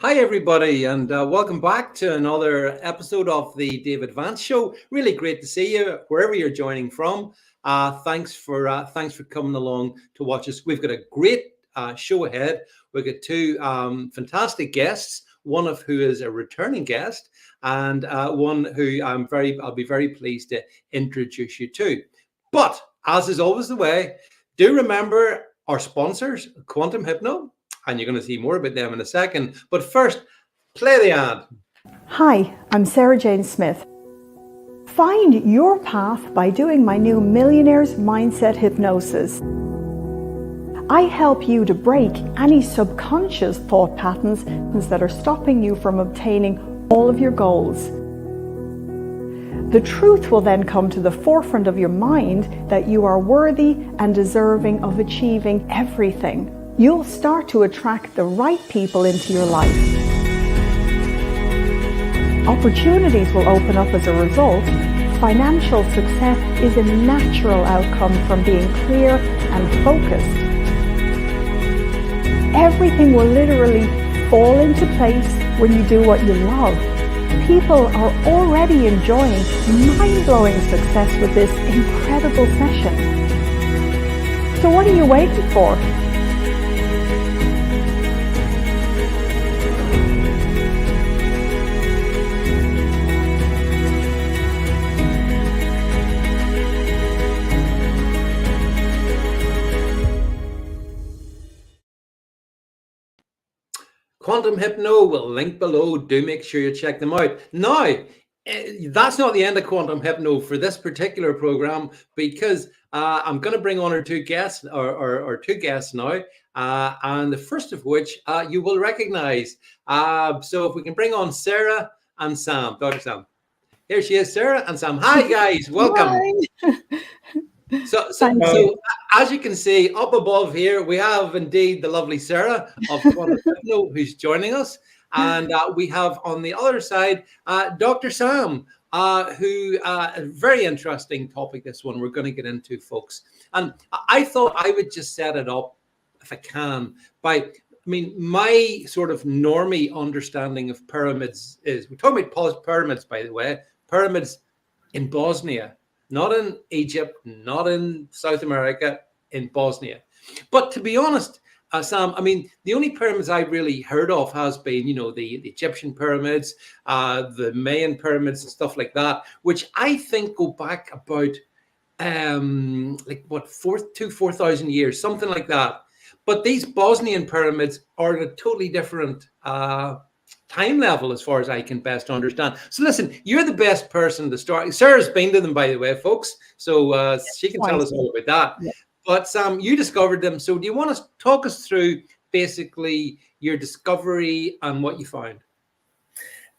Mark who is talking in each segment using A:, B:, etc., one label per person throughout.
A: Hi, everybody, and welcome back to another episode of the David Vance Show. Really great to see you wherever you're joining from. Thanks for coming along to watch us. We've got a great show ahead. We've got two fantastic guests. One of who is a returning guest, and one who I'll be very pleased to introduce you to. But as is always the way, do remember our sponsors, Quantum Hypno. And you're going to see more about them in a second. But first, play the ad.
B: Hi, I'm Sarah Jane Smith. Find your path by doing my new Millionaire's Mindset Hypnosis. I help you to break any subconscious thought patterns that are stopping you from obtaining all of your goals. The truth will then come to the forefront of your mind that you are worthy and deserving of achieving everything. You'll start to attract the right people into your life. Opportunities will open up as a result. Financial success is a natural outcome from being clear and focused. Everything will literally fall into place when you do what you love. People are already enjoying mind-blowing success with this incredible session. So what are you waiting for?
A: Quantum Hypno will link below. Do make sure you check them out. Now, that's not the end of Quantum Hypno for this particular program, because I'm going to bring on our two guests, or two guests now, and the first of which you will recognize. So if we can bring on Sarah and Sam, Dr. Sam. Here she is, Sarah and Sam. Hi, guys. Welcome.
B: Hi.
A: So as you can see up above here, we have indeed the lovely Sarah of Quantum Hypno who's joining us. And we have on the other side, Dr. Sam, who a very interesting topic, this one we're going to get into, folks. And I thought I would just set it up, if I can, my sort of normie understanding of pyramids is, we're talking about pyramids, by the way, pyramids in Bosnia. Not in Egypt, not in South America, in Bosnia. But to be honest, Sam, the only pyramids I've really heard of has been, the Egyptian pyramids, the Mayan pyramids and stuff like that, which I think go back about, 4,000 years, something like that. But these Bosnian pyramids are at a totally different time level, as far as I can best understand. So listen, you're the best person to start. Sarah's been to them, by the way, folks, so she can tell us all about that. Yeah. But Sam, you discovered them, so do you want to talk us through basically your discovery and what you found?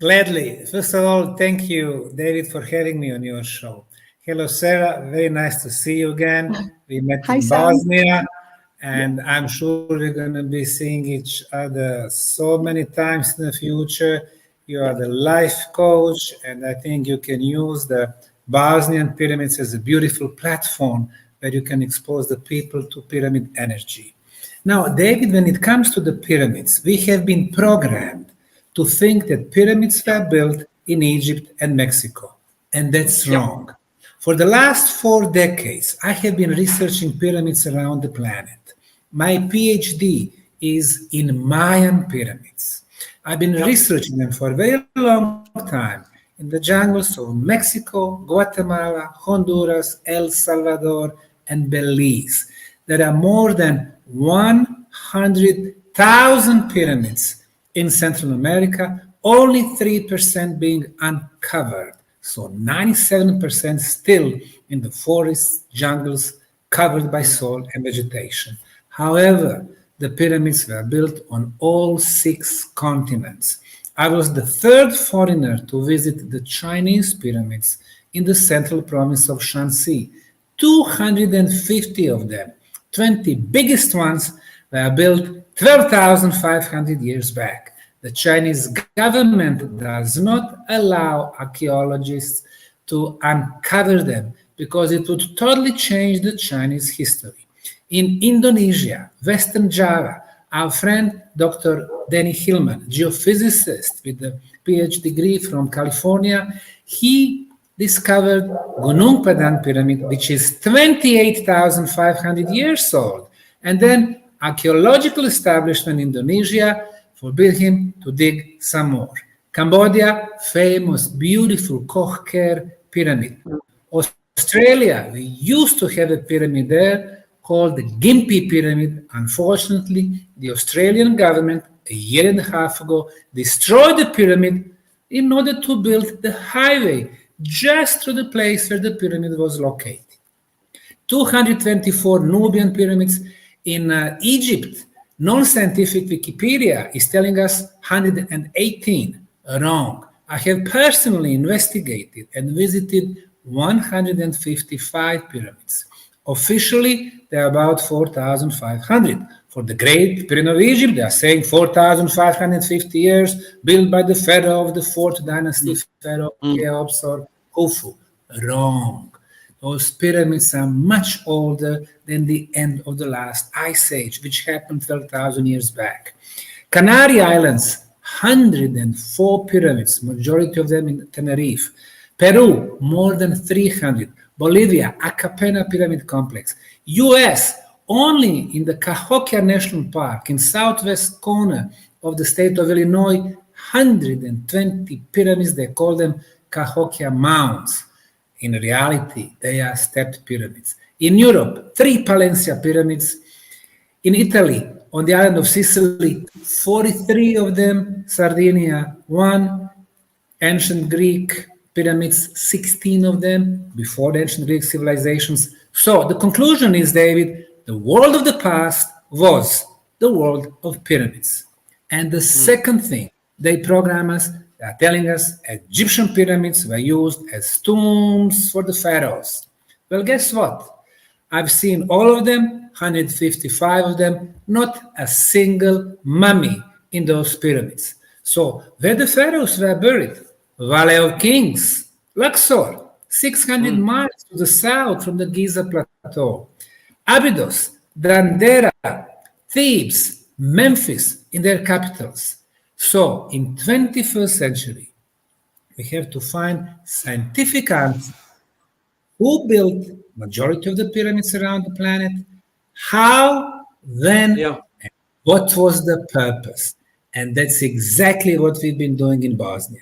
C: Gladly. First of all, thank you, David, for having me on your show. Hello, Sarah. Very nice to see you again. We met in Bosnia. And I'm sure we're going to be seeing each other so many times in the future. You are the life coach, and I think you can use the Bosnian pyramids as a beautiful platform where you can expose the people to pyramid energy. Now, David, when it comes to the pyramids, we have been programmed to think that pyramids were built in Egypt and Mexico, and that's wrong. For the last 4 decades, I have been researching pyramids around the planet. My PhD is in Mayan pyramids. I've been researching them for a very long time in the jungles of Mexico, Guatemala, Honduras, El Salvador, and Belize. There are more than 100,000 pyramids in Central America, only 3% being uncovered. So 97% still in the forests, jungles, covered by soil and vegetation. However, the pyramids were built on all 6 continents. I was the 3rd foreigner to visit the Chinese pyramids in the central province of Shanxi. 250 of them, 20 biggest ones, were built 12,500 years back. The Chinese government does not allow archaeologists to uncover them because it would totally change the Chinese history. In Indonesia, Western Java, Our friend, Dr. Danny Hillman, geophysicist with a PhD degree from California, he discovered Gunung Padang Pyramid, which is 28,500 years old. And then archaeological establishment in Indonesia forbid him to dig some more. Cambodia, famous, beautiful Koh Ker Pyramid. Australia, we used to have a pyramid there called the Gympie Pyramid. Unfortunately, the Australian government, a year and a half ago, destroyed the pyramid in order to build the highway just to the place where the pyramid was located. 224 Nubian pyramids in Egypt. Non-scientific Wikipedia is telling us 118. Wrong. I have personally investigated and visited 155 pyramids. Officially, there are about 4,500. For the Great Pyramid of Egypt, they are saying 4,550 years, built by the pharaoh of the 4th dynasty, Pharaoh Cheops or Khufu. Wrong. Those pyramids are much older than the end of the last ice age, which happened 12,000 years back. Canary Islands, 104 pyramids, majority of them in Tenerife. Peru, more than 300. Bolivia, Acapena Pyramid Complex. US, only in the Cahokia National Park, in southwest corner of the state of Illinois, 120 pyramids. They call them Cahokia Mounds. In reality, they are stepped pyramids. In Europe, 3 Palencia pyramids. In Italy, on the island of Sicily, 43 of them, Sardinia, 1, ancient Greek pyramids, 16 of them, before the ancient Greek civilizations. So the conclusion is, David, the world of the past was the world of pyramids. And the second thing, they program us, they are telling us Egyptian pyramids were used as tombs for the pharaohs. Well, guess what? I've seen all of them, 155 of them, not a single mummy in those pyramids. So where the pharaohs were buried, Valley of Kings, Luxor, 600 miles to the south from the Giza Plateau, Abydos, Dendera, Thebes, Memphis in their capitals. So in 21st century, we have to find scientific answers. Who built majority of the pyramids around the planet? How, when, and what was the purpose? And that's exactly what we've been doing in Bosnia.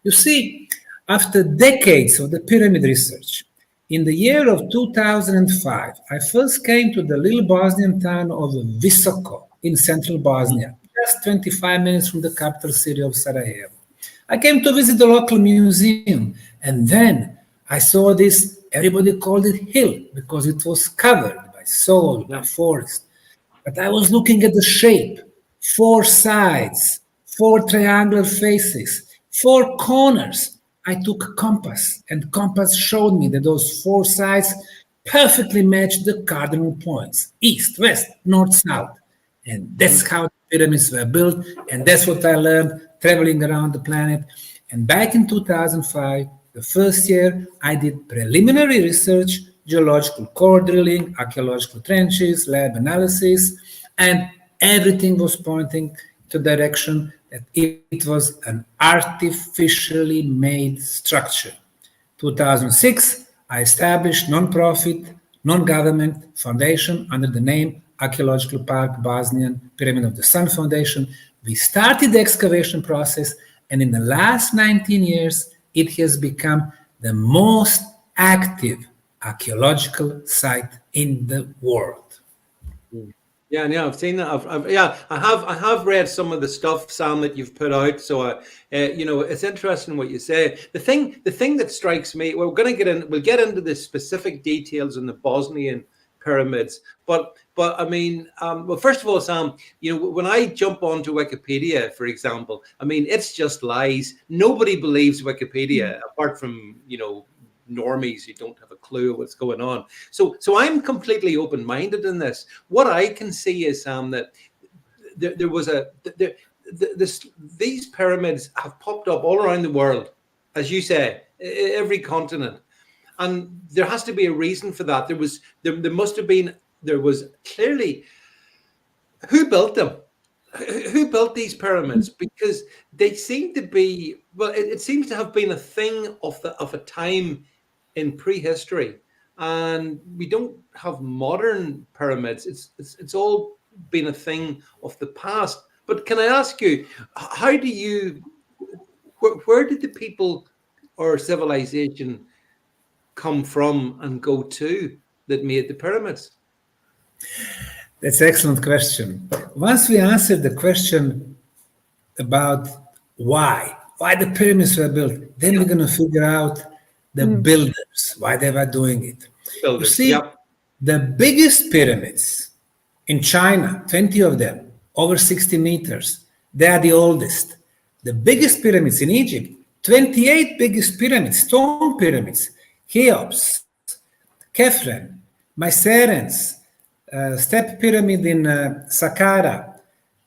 C: You see, after decades of the pyramid research, in the year of 2005, I first came to the little Bosnian town of Visoko in central Bosnia, just 25 minutes from the capital city of Sarajevo. I came to visit the local museum, and then I saw this, everybody called it hill because it was covered by soil, by forest. But I was looking at the shape, 4 sides, 4 triangular faces, 4 corners. I took a compass, and compass showed me that those 4 sides perfectly matched the cardinal points, east, west, north, south. And that's how the pyramids were built, and that's what I learned traveling around the planet. And back in 2005, the first year, I did preliminary research, geological core drilling, archaeological trenches, lab analysis, and everything was pointing to the direction that it was an artificially made structure. 2006, I established non-profit, non-government foundation under the name Archaeological Park Bosnian Pyramid of the Sun Foundation. We started the excavation process, and in the last 19 years, it has become the most active archaeological site in the world.
A: Yeah, I've seen that. I have read some of the stuff, Sam, that you've put out. So, it's interesting what you say. The thing that strikes me, we'll get into the specific details in the Bosnian pyramids. But I mean, well, first of all, Sam, when I jump onto Wikipedia, for example, I mean, it's just lies. Nobody believes Wikipedia, apart from normies who don't have a clue what's going on. So I'm completely open-minded in this. What I can see is, Sam, that there was these pyramids have popped up all around the world, as you say, every continent, and there has to be a reason for that. There was clearly Who built them? Who built these pyramids? Because they seem to be, well, it seems to have been a thing of a time in prehistory, and we don't have modern pyramids. It's all been a thing of the past. But can I ask you, how do you, where did the people or civilization come from and go to that made the pyramids?
C: That's an excellent question. Once we answer the question about why the pyramids were built, then we're going to figure out the builders, why they were doing it.
A: Builders,
C: you see, the biggest pyramids in China, 20 of them, over 60 meters, they are the oldest. The biggest pyramids in Egypt, 28 biggest pyramids, stone pyramids, Cheops, Khafre, Mycenaeans, Step Pyramid in Saqqara,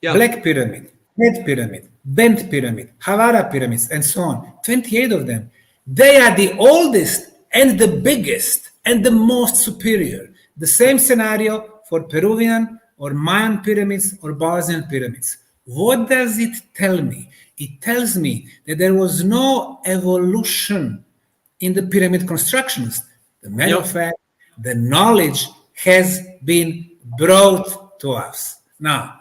C: Black Pyramid, Head Pyramid, Bent Pyramid, Hawara Pyramids, and so on. 28 of them. They are the oldest and the biggest and the most superior. The same scenario for Peruvian or Mayan pyramids or Bosnian pyramids. What does it tell me? It tells me that there was no evolution in the pyramid constructions. The matter of fact, the knowledge has been brought to us. Now,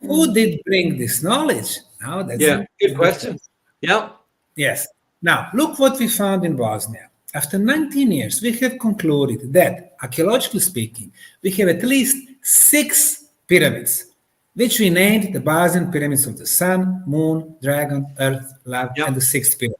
C: who did bring this knowledge? Now, that's
A: a good question. Yeah.
C: Yes. Now, look what we found in Bosnia. After 19 years, we have concluded that, archaeologically speaking, we have at least 6 pyramids, which we named the Bosnian pyramids of the Sun, Moon, Dragon, Earth, Love, and the 6th pyramid.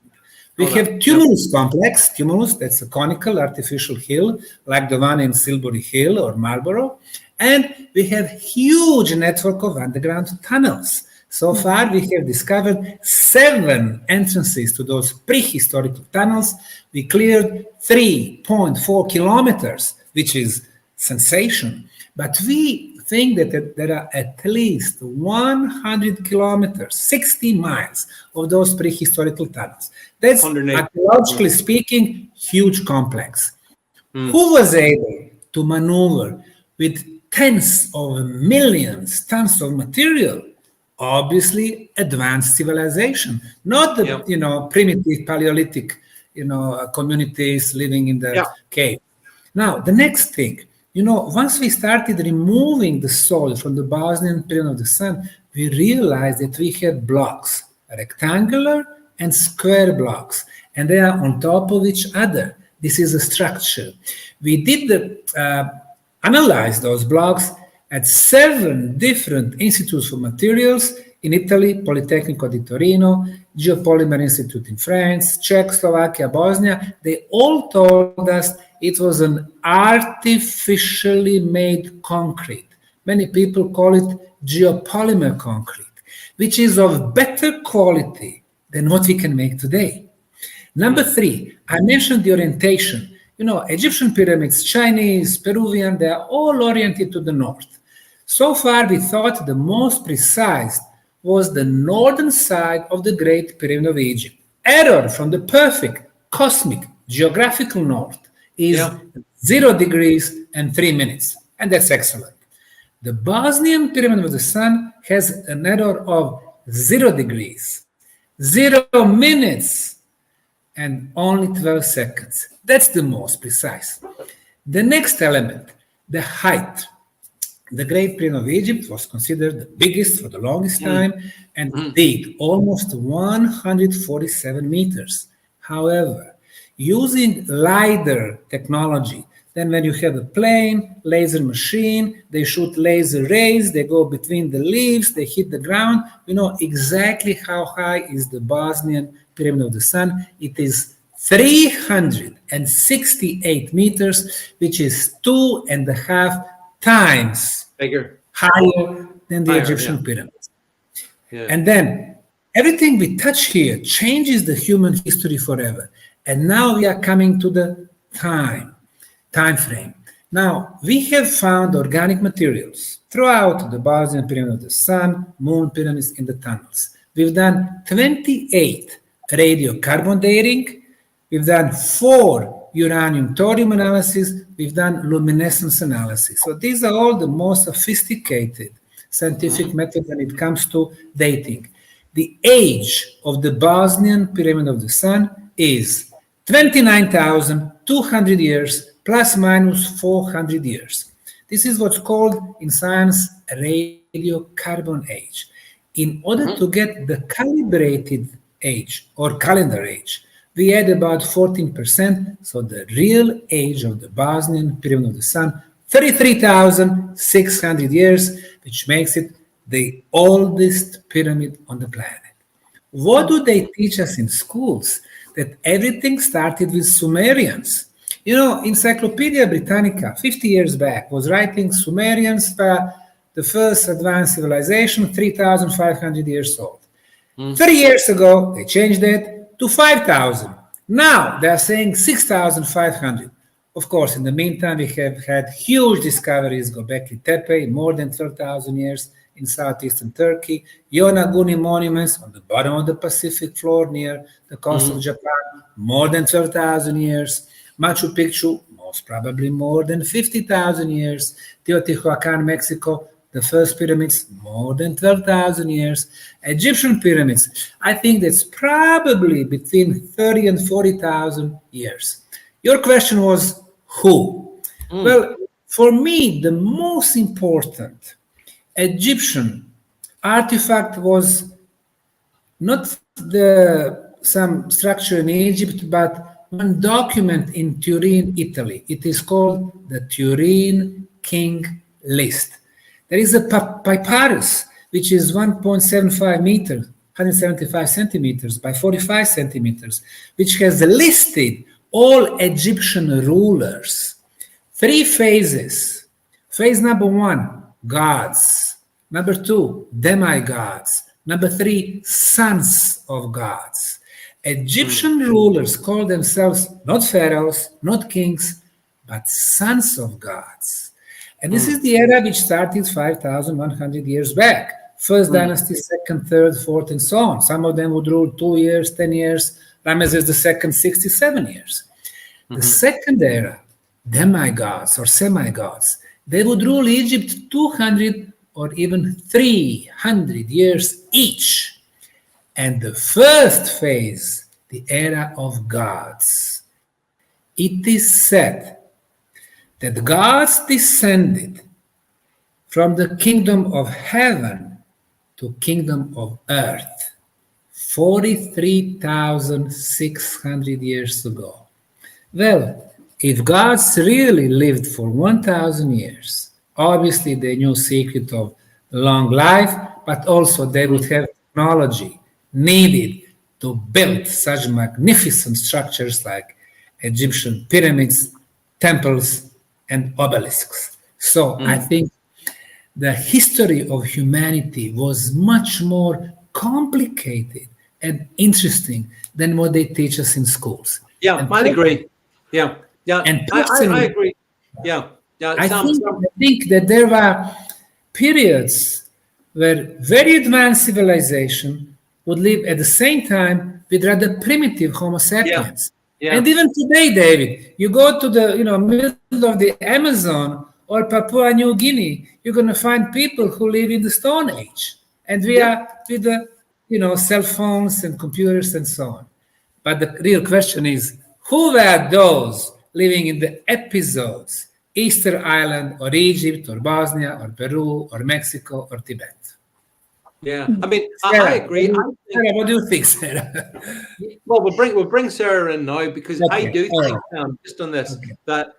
C: We have tumulus complex, tumulus, that's a conical artificial hill, like the one in Silbury Hill or Marlborough. And we have huge network of underground tunnels. So far, we have discovered 7 entrances to those prehistorical tunnels. We cleared 3.4 kilometers, which is sensation. But we think that there are at least 100 kilometers, 60 miles of those prehistorical tunnels. That's, archaeologically speaking, huge complex. Who was able to maneuver with tens of millions tons of material? Obviously, advanced civilization, not the primitive Paleolithic communities living in the cave. Now, the next thing, once we started removing the soil from the Bosnian Pyramid of the Sun, we realized that we had blocks, rectangular and square blocks, and they are on top of each other. This is a structure. We did analyze those blocks at 7 different institutes for materials in Italy, Politecnico di Torino, Geopolymer Institute in France, Czechoslovakia, Bosnia. They all told us it was an artificially made concrete. Many people call it geopolymer concrete, which is of better quality than what we can make today. Number 3, I mentioned the orientation. Egyptian pyramids, Chinese, Peruvian, they are all oriented to the north. So far, we thought the most precise was the northern side of the Great Pyramid of Egypt. Error from the perfect, cosmic, geographical north is 0 degrees and 3 minutes. And that's excellent. The Bosnian Pyramid of the Sun has an error of 0 degrees, 0 minutes, and only 12 seconds. That's the most precise. The next element, the height. The Great Pyramid of Egypt was considered the biggest for the longest time and indeed almost 147 meters. However, using LiDAR technology, then when you have a plane, laser machine, they shoot laser rays, they go between the leaves, they hit the ground, we know exactly how high is the Bosnian Pyramid of the Sun. It is 368 meters, which is 2.5 times
A: bigger,
C: higher than the Egyptian pyramids. And then everything we touch here changes the human history forever. And now we are coming to the time frame. Now, we have found organic materials throughout the Bosnian Pyramid of the Sun, Moon pyramids in the tunnels. We've done 28 radiocarbon dating. We've done 4 uranium-thorium analysis, we've done luminescence analysis. So these are all the most sophisticated scientific method when it comes to dating. The age of the Bosnian Pyramid of the Sun is 29,200 years plus minus 400 years. This is what's called in science a radiocarbon age. In order to get the calibrated age or calendar age, we add about 14%, so the real age of the Bosnian Pyramid of the Sun, 33,600 years, which makes it the oldest pyramid on the planet. What do they teach us in schools? That everything started with Sumerians. You know, Encyclopedia Britannica, 50 years back, was writing Sumerians were the first advanced civilization, 3,500 years old. 30 years ago, they changed it to 5,000. Now, they are saying 6,500. Of course, in the meantime, we have had huge discoveries, Göbekli Tepe, more than 12,000 years in southeastern Turkey, Yonaguni monuments on the bottom of the Pacific floor near the coast of Japan, more than 12,000 years, Machu Picchu, most probably more than 50,000 years, Teotihuacan, Mexico, the first pyramids, more than 12,000 years, Egyptian pyramids, I think that's probably between 30 and 40,000 years. Your question was who? Well, for me, the most important Egyptian artifact was not some structure in Egypt, but one document in Turin, Italy. It is called the Turin King List. There is a papyrus, which is 1.75 meters, 175 centimeters by 45 centimeters, which has listed all Egyptian rulers. 3 phases. Phase number 1, gods. Number 2, demigods. Number 3, sons of gods. Egyptian rulers call themselves not pharaohs, not kings, but sons of gods. And this is the era which started 5,100 years back. First dynasty, second, third, fourth, and so on. Some of them would rule 2 years, 10 years. Ramesses II, 67 years. The second era, demigods or semi-gods, they would rule Egypt 200 or even 300 years each. And the first phase, the era of gods. It is said that gods descended from the kingdom of heaven to kingdom of earth 43,600 years ago. Well, if gods really lived for 1,000 years, obviously they knew secret of long life, but also they would have technology needed to build such magnificent structures like Egyptian pyramids, temples, and obelisks. So I think the history of humanity was much more complicated and interesting than what they teach us in schools.
A: Yeah, I agree. Yeah, yeah,
C: and
A: I agree. Yeah, yeah.
C: I think that there were periods where very advanced civilization would live at the same time with rather primitive Homo sapiens. Yeah. And even today, David, you go to the middle of the Amazon or Papua New Guinea, you're going to find people who live in the Stone Age, and we are with the cell phones and computers and so on. But the real question is, who were those living in the episodes, Easter Island or Egypt or Bosnia or Peru or Mexico or Tibet?
A: Yeah, I mean, Sarah, I agree.
C: Sarah, what do you think, Sarah?
A: Well, we'll bring Sarah in now because I do think, just on this, that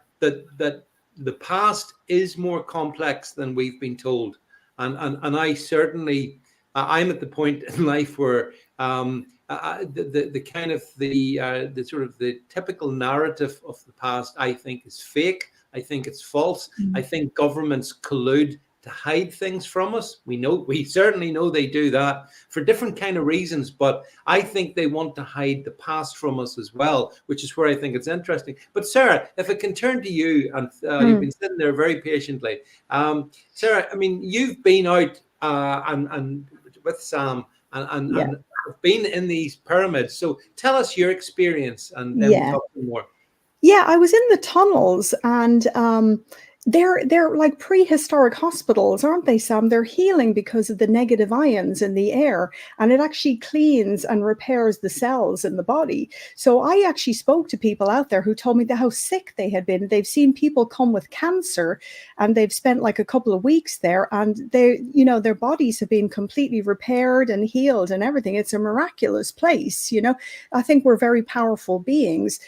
A: the past is more complex than we've been told, and I certainly I'm at the point in life where the kind of the sort of the typical narrative of the past I think is fake. I think it's false. I think governments collude to hide things from us. We certainly know they do that for different kind of reasons, but I think they want to hide the past from us as well, which is where I think it's interesting. But Sarah, if I can turn to you, and you've been sitting there very patiently. Sarah, I mean, you've been out and with Sam and been in these pyramids. So tell us your experience and then we'll talk more.
B: Yeah, I was in the tunnels and they're like prehistoric hospitals, aren't they, Sam? They're healing because of the negative ions in the air, and it actually cleans and repairs the cells in the body. So I actually spoke to people out there who told me that how sick they had been. They've seen people come with cancer, and they've spent like a couple of weeks there, and they, you know, their bodies have been completely repaired and healed and everything. It's a miraculous place, you know. I think we're very powerful beings.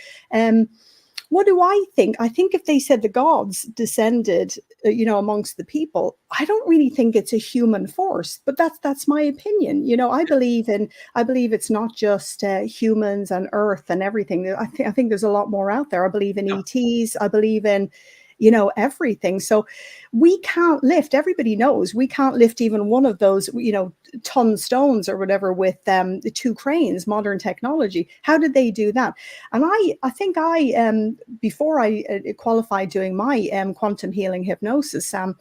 B: What do I think? I think if they said the gods descended, you know, amongst the people, I don't really think it's a human force, but that's my opinion. You know, I believe it's not just humans and Earth and everything. I think there's a lot more out there. I believe in ETs. I believe in, you know, everything. So we can't lift, everybody knows, we can't lift even one of those, you know, ton stones or whatever with the 2 cranes, modern technology. How did they do that? And I think before I qualified doing my quantum healing hypnosis, I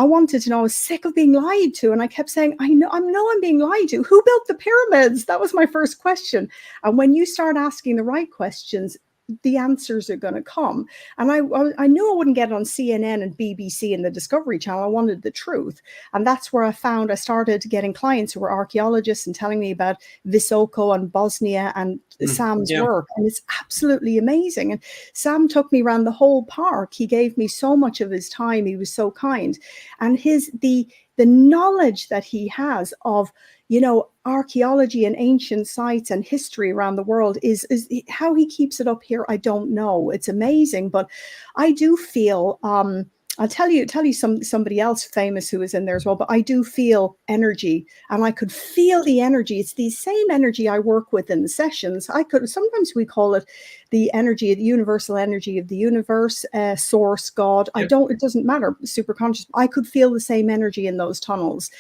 B: wanted to know, I was sick of being lied to. And I kept saying, I know I'm being lied to. Who built the pyramids? That was my first question. And when you start asking the right questions, the answers are going to come. And I knew I wouldn't get it on CNN and BBC and the Discovery Channel. I wanted the truth. And that's where I started getting clients who were archaeologists and telling me about Visoko and Bosnia and Sam's work. And it's absolutely amazing. And Sam took me around the whole park. He gave me so much of his time. He was so kind. And the knowledge that he has of, you know, archaeology and ancient sites and history around the world is how he keeps it up here. I don't know. It's amazing. But I do feel, I'll tell you somebody else famous who is in there as well, but I do feel energy, and I could feel the energy. It's the same energy I work with in the sessions. Sometimes we call it the energy, the universal energy of the universe, source, God. It doesn't matter, super conscious. I could feel the same energy in those tunnels.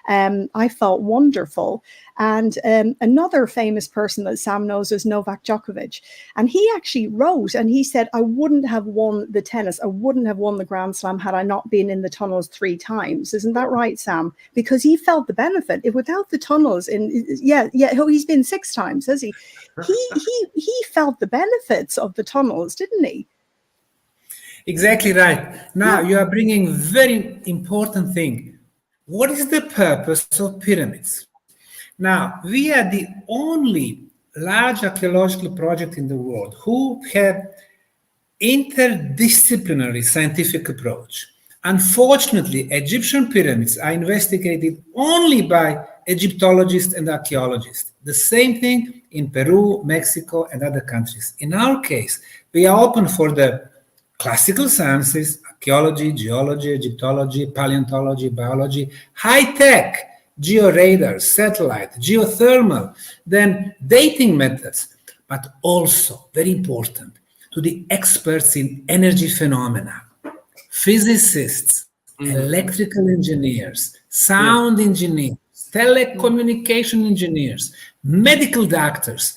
B: I felt wonderful. And another famous person that Sam knows is Novak Djokovic. And he actually wrote, and he said, I wouldn't have won the tennis. I wouldn't have won the Grand Slam had I not been in the tunnels 3 times. Isn't that right, Sam? Because he felt the benefit. Without the tunnels, he's been 6 times, has he? He felt the benefits of the tunnels, didn't he?
C: Exactly right. Now you are bringing very important thing. What is the purpose of pyramids? Now, we are the only large archaeological project in the world who have interdisciplinary scientific approach. Unfortunately, Egyptian pyramids are investigated only by Egyptologists and archaeologists. The same thing in Peru, Mexico, and other countries. In our case, we are open for the classical sciences, archaeology, geology, Egyptology, paleontology, biology, high-tech, georadar, satellite, geothermal, then dating methods, but also, very important, to the experts in energy phenomena, physicists, electrical engineers, sound engineers, telecommunication engineers, medical doctors,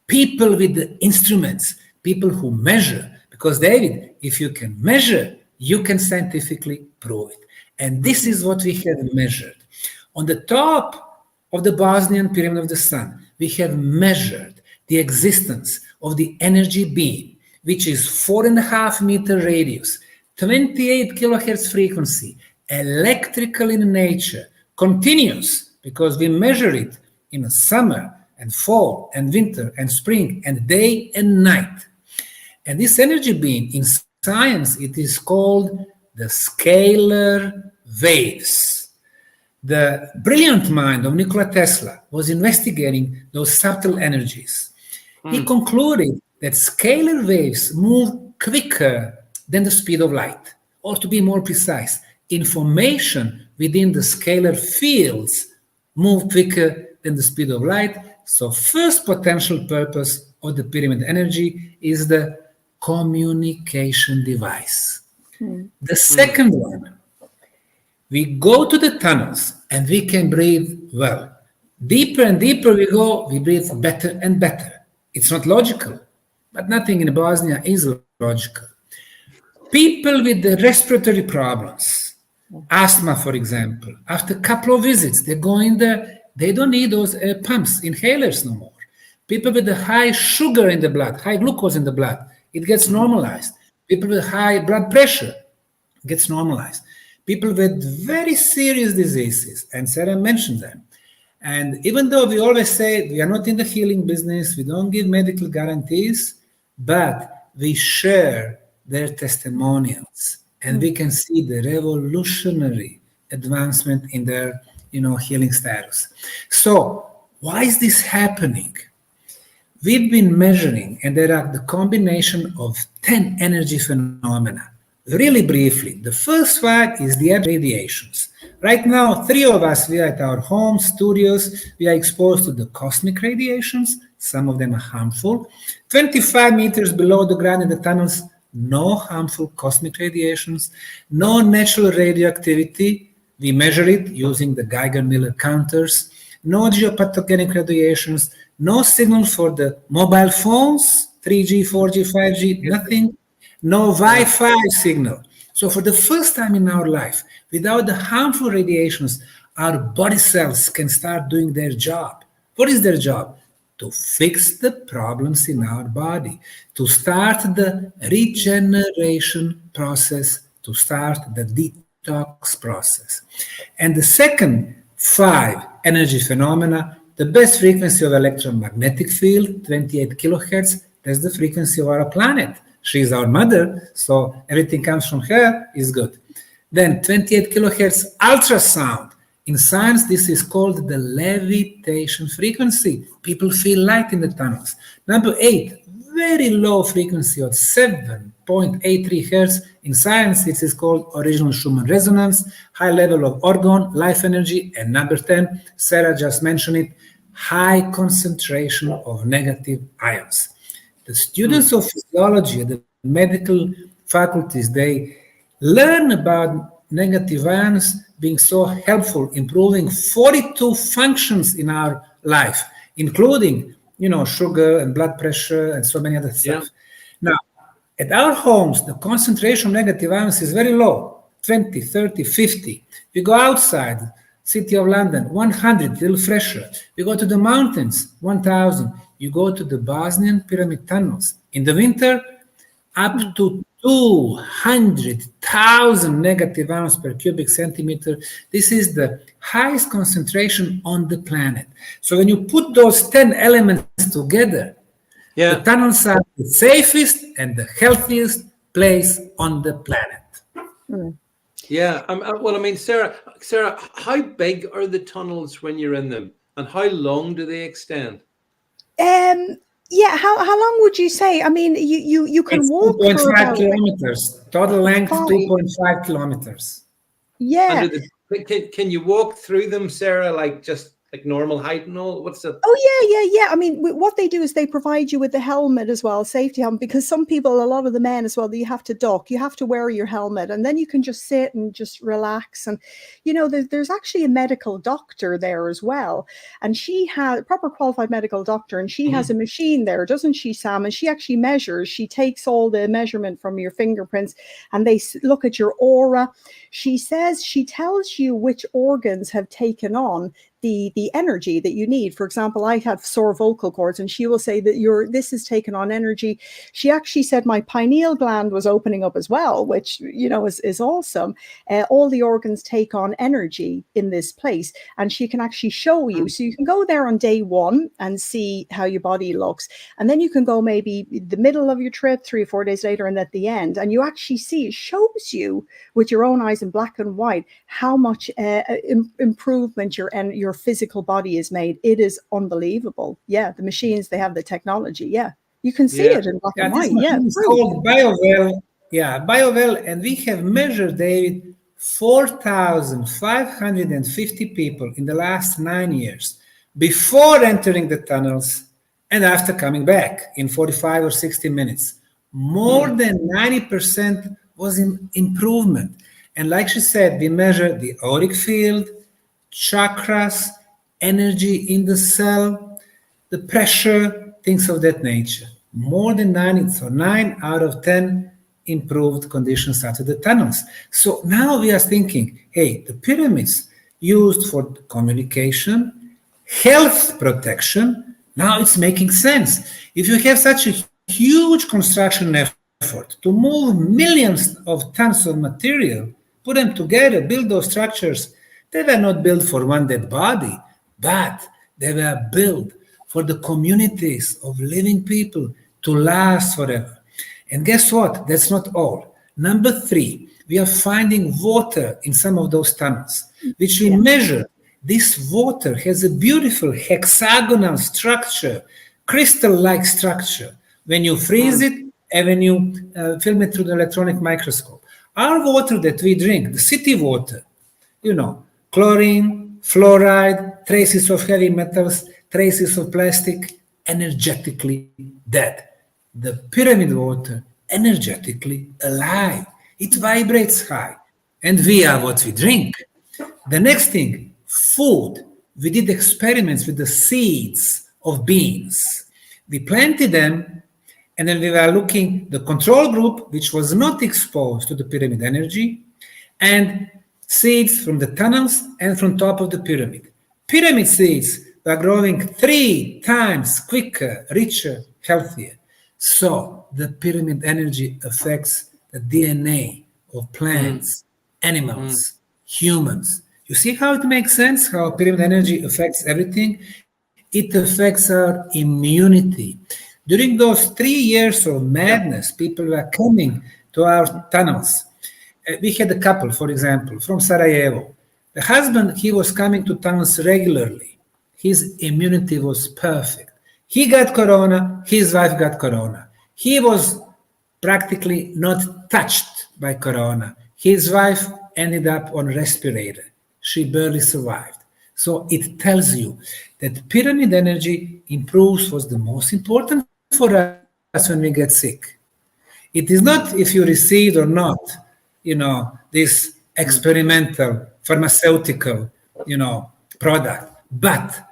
C: people with the instruments, people who measure. Because, David, if you can measure, you can scientifically prove it. And this is what we have measured. On the top of the Bosnian Pyramid of the Sun, we have measured the existence of the energy beam, which is 4.5 meter radius, 28 kilohertz frequency, electrical in nature, continuous, because we measure it in summer and fall and winter and spring and day and night. And this energy beam, in science, it is called the scalar waves. The brilliant mind of Nikola Tesla was investigating those subtle energies. He concluded that scalar waves move quicker than the speed of light. Or to be more precise, information within the scalar fields move quicker than the speed of light. So first potential purpose of the pyramid energy is the communication device. The second one, we go to the tunnels and we can breathe well. Deeper and deeper we go, we breathe better and better. It's not logical, but nothing in Bosnia is logical. People with the respiratory problems, asthma, for example, after a couple of visits, they go in there, they don't need those pumps, inhalers no more. People with the high sugar in the blood, high glucose in the blood, it gets normalized. People with high blood pressure, gets normalized. People with very serious diseases, and Sarah mentioned them. And even though we always say we are not in the healing business, we don't give medical guarantees, but we share their testimonials, and we can see the revolutionary advancement in their, healing status. So why is this happening? We've been measuring, and there are the combination of 10 energy phenomena. Really briefly, the first one is the radiations. Right now, 3 of us, we are at our home studios, we are exposed to the cosmic radiations. Some of them are harmful. 25 meters below the ground in the tunnels, no harmful cosmic radiations, no natural radioactivity. We measure it using the Geiger-Miller counters. No geopathogenic radiations, no signal for the mobile phones, 3G, 4G, 5G, nothing. No Wi-Fi signal. So for the first time in our life, without the harmful radiations, our body cells can start doing their job. What is their job? To fix the problems in our body, to start the regeneration process, to start the detox process. And the second 5 energy phenomena, the best frequency of electromagnetic field, 28 kilohertz, that's the frequency of our planet. She is our mother, so everything comes from her is good. Then 28 kilohertz ultrasound. In science, this is called the levitation frequency. People feel light in the tunnels. Number 8, very low frequency of 7.83 hertz. In science, it is called original Schumann resonance, high level of orgone, life energy. And number 10, Sarah just mentioned it, high concentration of negative ions. The students of physiology at the medical faculties, they learn about negative ions being so helpful, improving 42 functions in our life, including, sugar and blood pressure and so many other stuff. Now, at our homes, the concentration of negative ions is very low, 20, 30, 50. We go outside, City of London, 100, a little fresher. We go to the mountains, 1,000. You go to the Bosnian pyramid tunnels. In the winter, up to 200,000 negative ions per cubic centimeter. This is the highest concentration on the planet. So when you put those 10 elements together, the tunnels are the safest and the healthiest place on the planet.
A: Yeah. Well, I mean, Sarah, how big are the tunnels when you're in them, and how long do they extend?
B: How long would you say? I mean, you can walk
C: 2.5 kilometers. Total length 2.5 kilometers.
B: Yeah.
A: Can you walk through them, Sarah, like just like normal height and all? What's the?
B: Oh yeah. I mean, what they do is they provide you with the helmet as well, safety helmet, because some people, a lot of the men as well, you have to duck, you have to wear your helmet, and then you can just sit and just relax. And there's actually a medical doctor there as well, and she has a proper qualified medical doctor, and she has a machine there, doesn't she, Sam? And she actually measures. She takes all the measurement from your fingerprints, and they look at your aura. She tells you which organs have taken on the energy that you need. For example, I have sore vocal cords, and she will say that this is taken on energy. She actually said my pineal gland was opening up as well, which is awesome. All the organs take on energy in this place, and she can actually show you. So you can go there on day 1 and see how your body looks, and then you can go maybe the middle of your trip, 3 or 4 days later, and at the end, and you actually see, it shows you with your own eyes in black and white how much improvement your physical body is made. It is unbelievable. Yeah, the machines, they have the technology. Yeah, you can see it in black and white. Yeah,
C: it's called BioWell. Yeah, BioWell, and we have measured, David, 4,550 people in the last 9 years before entering the tunnels and after coming back in 45 or 60 minutes. More than 90% was in improvement. And like she said, we measure the auric field, chakras, energy in the cell, the pressure, things of that nature. More than 90, so 9 out of 10 improved conditions after the tunnels. So now we are thinking, hey, the pyramids used for communication, health protection, now it's making sense. If you have such a huge construction effort, effort to move millions of tons of material, put them together, build those structures. They were not built for one dead body, but they were built for the communities of living people to last forever. And guess what? That's not all. Number 3, we are finding water in some of those tunnels, which we measure. This water has a beautiful hexagonal structure, crystal-like structure, when you freeze it and when you film it through the electronic microscope. Our water that we drink, the city water, chlorine, fluoride, traces of heavy metals, traces of plastic, energetically dead. The pyramid water, energetically alive. It vibrates high. And we are what we drink. The next thing, food. We did experiments with the seeds of beans. We planted them, and then we were looking the control group, which was not exposed to the pyramid energy, and seeds from the tunnels and from top of the pyramid. Pyramid seeds were growing 3 times quicker, richer, healthier. So the pyramid energy affects the DNA of plants, animals, humans. You see how it makes sense, how pyramid energy affects everything? It affects our immunity. During those 3 years of madness, people were coming to our tunnels. We had a couple, for example, from Sarajevo. The husband, he was coming to tunnels regularly. His immunity was perfect. He got corona, his wife got corona. He was practically not touched by corona. His wife ended up on respirator. She barely survived. So it tells you that pyramid energy improves what's the most important for us when we get sick. It is not if you received or not, this experimental pharmaceutical, product, but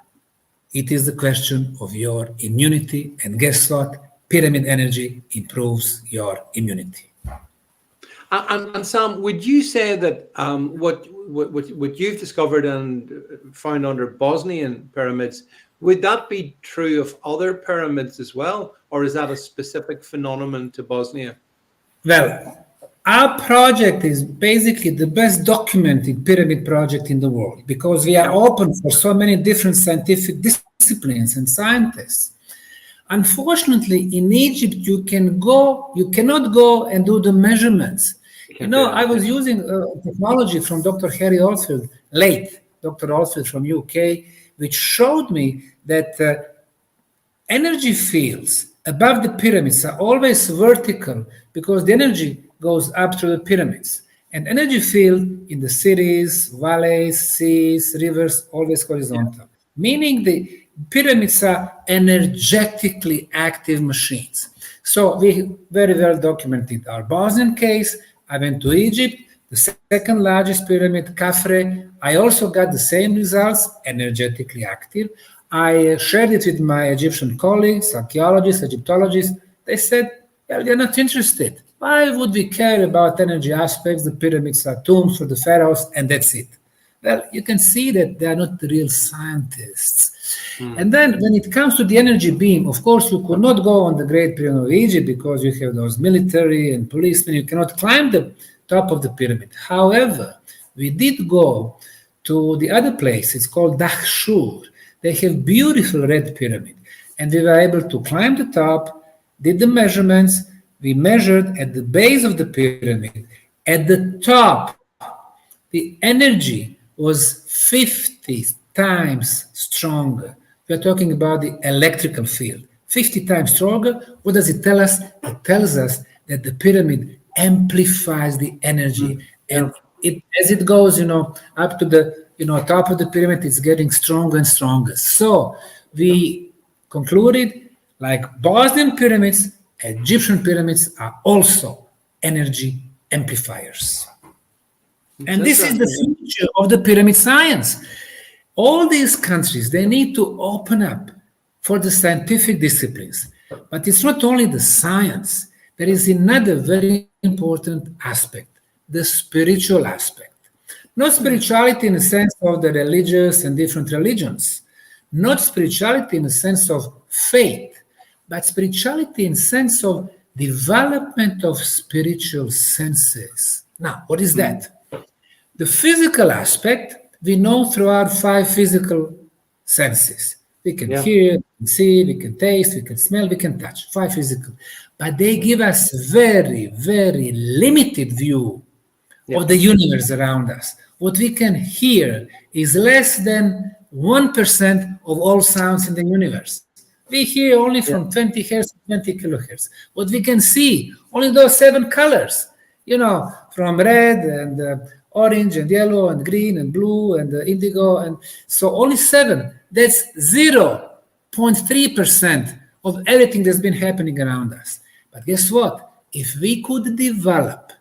C: it is the question of your immunity. And guess what? Pyramid energy improves your immunity.
A: And Sam, would you say that what you've discovered and found under Bosnian pyramids, would that be true of other pyramids as well, or is that a specific phenomenon to Bosnia?
C: Well, our project is basically the best documented pyramid project in the world because we are open for so many different scientific disciplines and scientists. Unfortunately, in Egypt, you cannot go and do the measurements. I was using technology from Dr. Harry Oldfield, late Dr. Oldfield from UK, which showed me that energy fields above the pyramids are always vertical because the energy goes up through the pyramids. And energy field in the cities, valleys, seas, rivers, always horizontal. Meaning the pyramids are energetically active machines. So we very well documented our Bosnian case. I went to Egypt, the second largest pyramid, Khafre. I also got the same results, energetically active. I shared it with my Egyptian colleagues, archaeologists, Egyptologists. They said, well, they're not interested. Why would we care about energy aspects? The pyramids are tombs for the pharaohs, and that's it. Well, you can see that they are not the real scientists. And then when it comes to the energy beam, of course, you could not go on the Great Pyramid of Egypt because you have those military and policemen. You cannot climb the top of the pyramid. However, we did go to the other place. It's called Dahshur. They have beautiful red pyramid. And we were able to climb the top, did the measurements. We measured at the base of the pyramid. At the top, the energy was 50 times stronger. We're talking about the electrical field. 50 times stronger. What does it tell us? It tells us that the pyramid amplifies the energy. And as it goes, up to the top of the pyramid, it's getting stronger and stronger. So we concluded, like Bosnian pyramids, Egyptian pyramids are also energy amplifiers. And this is the future of the pyramid science. All these countries, they need to open up for the scientific disciplines. But it's not only the science. There is another very important aspect, the spiritual aspect. Not spirituality in the sense of the religious and different religions. Not spirituality in the sense of faith, but spirituality in the sense of development of spiritual senses. Now, what is that? The physical aspect we know through our 5 physical senses. We can hear, we can see, we can taste, we can smell, we can touch. 5 physical. But they give us very, very limited view of the universe around us. What we can hear is less than 1% of all sounds in the universe. We hear only from 20 hertz to 20 kilohertz. What we can see, only those 7 colors, from red and orange and yellow and green and blue and indigo. And so only 7. That's 0.3% of everything that's been happening around us. But guess what? If we could develop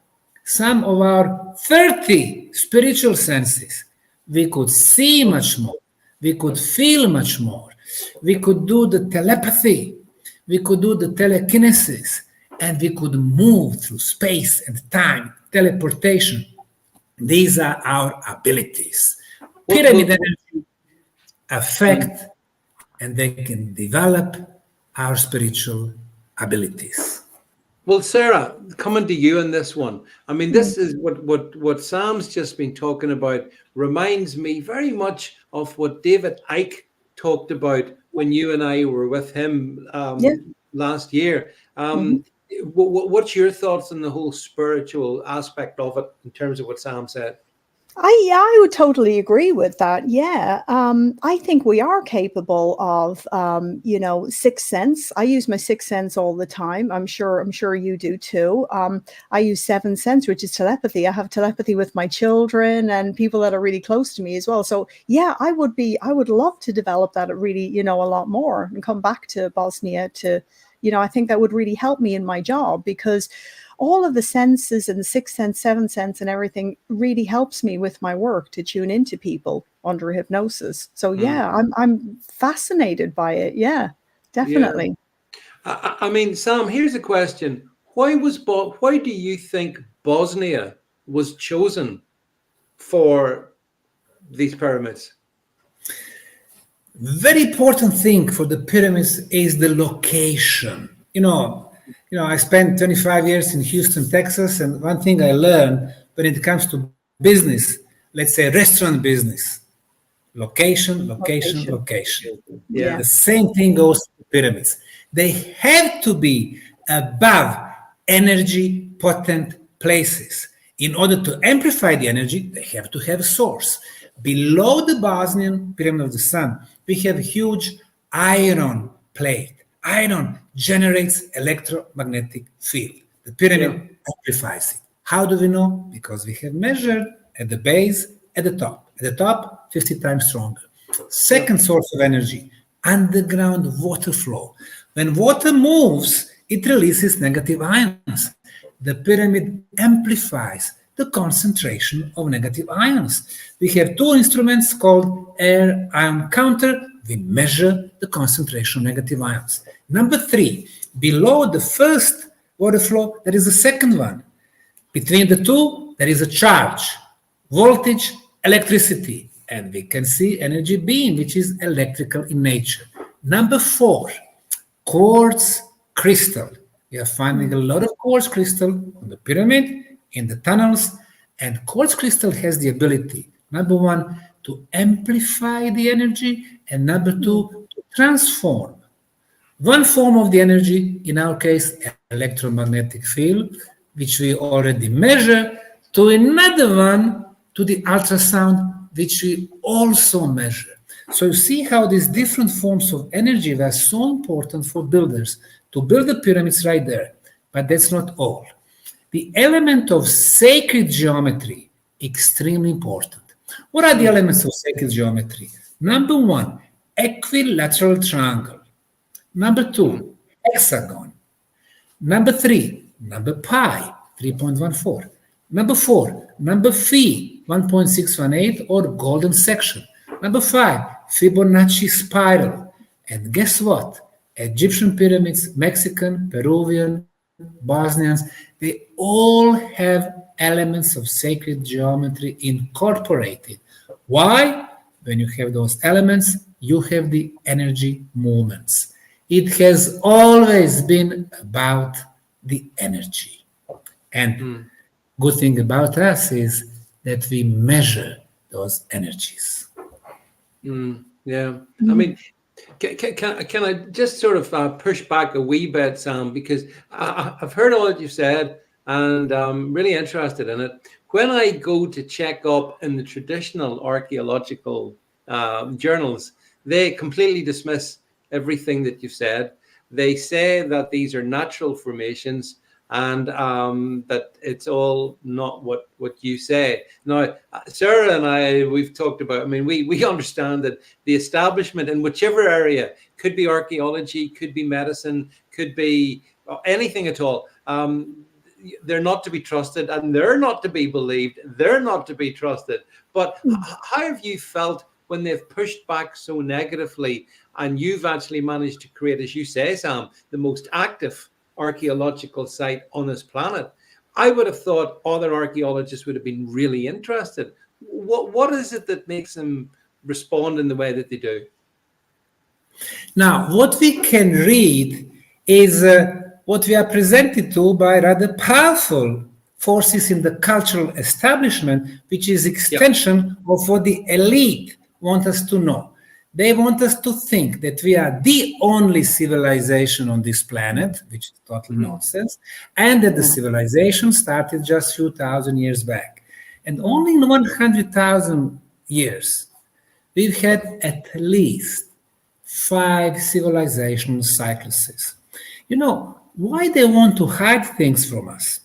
C: some of our 30 spiritual senses, we could see much more. We could feel much more. We could do the telepathy. We could do the telekinesis. And we could move through space and time, teleportation. These are our abilities. Pyramid energy affect and they can develop our spiritual abilities.
A: Well, Sarah, coming to you on this one. I mean, this is what Sam's just been talking about reminds me very much of what David Icke talked about when you and I were with him last year. What's your thoughts on the whole spiritual aspect of it in terms of what Sam said?
B: I would totally agree with that. Yeah. I think we are capable of, sixth sense. I use my sixth sense all the time. I'm sure you do too. I use seventh sense, which is telepathy. I have telepathy with my children and people that are really close to me as well. So yeah, I would love to develop that really, a lot more and come back to Bosnia to, I think that would really help me in my job because all of the senses and the sixth sense, seventh sense and everything really helps me with my work to tune into people under hypnosis. So yeah, I'm fascinated by it. Yeah, definitely.
A: Yeah. I mean, Sam, here's a question. Why do you think Bosnia was chosen for these pyramids?
C: Very important thing for the pyramids is the location. I spent 25 years in Houston, Texas, and one thing I learned when it comes to business, let's say restaurant business, location.
B: Yeah.
C: The same thing goes to pyramids. They have to be above energy potent places. In order to amplify the energy, they have to have a source. Below the Bosnian Pyramid of the Sun, we have a huge iron plate. Iron generates electromagnetic field. The pyramid amplifies it. How do we know? Because we have measured at the base, at the top. At the top, 50 times stronger. Second source of energy, underground water flow. When water moves, it releases negative ions. The pyramid amplifies the concentration of negative ions. We have 2 instruments called air ion counter. We measure the concentration of negative ions. Number 3, below the first water flow, there is a second one. Between the 2, there is a charge, voltage, electricity, and we can see energy beam, which is electrical in nature. Number 4, quartz crystal. We are finding a lot of quartz crystal on the pyramid, in the tunnels, and quartz crystal has the ability, number 1, to amplify the energy, and number 2, to transform one form of the energy, in our case, electromagnetic field, which we already measure, to another one, to the ultrasound, which we also measure. So you see how these different forms of energy were so important for builders to build the pyramids right there. But that's not all. The element of sacred geometry, extremely important. What are the elements of sacred geometry? Number 1, equilateral triangle. Number 2, hexagon. Number 3, number pi, 3.14. Number 4, number phi, 1.618, or golden section. Number 5, Fibonacci spiral. And guess what? Egyptian pyramids, Mexican, Peruvian, Bosnians, they all have elements of sacred geometry incorporated. Why? When you have those elements, you have the energy movements. It has always been about the energy. And good thing about us is that we measure those energies.
A: Yeah. I mean, can I just sort of push back a wee bit, Sam, because I've heard all that you said, and I'm really interested in it. When I go to check up in the traditional archaeological journals, they completely dismiss everything that you've said. They say that these are natural formations, and that it's all not what you say. Now, Sarah and I, we've talked about, I mean, we understand that the establishment in whichever area, could be archaeology, could be medicine, could be anything at all, they're not to be trusted, and they're not to be believed, they're not to be trusted. But how have you felt when they've pushed back so negatively, and you've actually managed to create, as you say, Sam, the most active archaeological site on this planet? I would have thought other archaeologists would have been really interested. What is it that makes them respond in the way that they do?
C: Now, what we can read is what we are presented to by rather powerful forces in the cultural establishment, which is extension of what the elite want us to know. They want us to think that we are the only civilization on this planet, which is total nonsense, and that the civilization started just a few thousand years back. And only in 100,000 years, we've had at least 5 civilization cycluses. You know, why they want to hide things from us?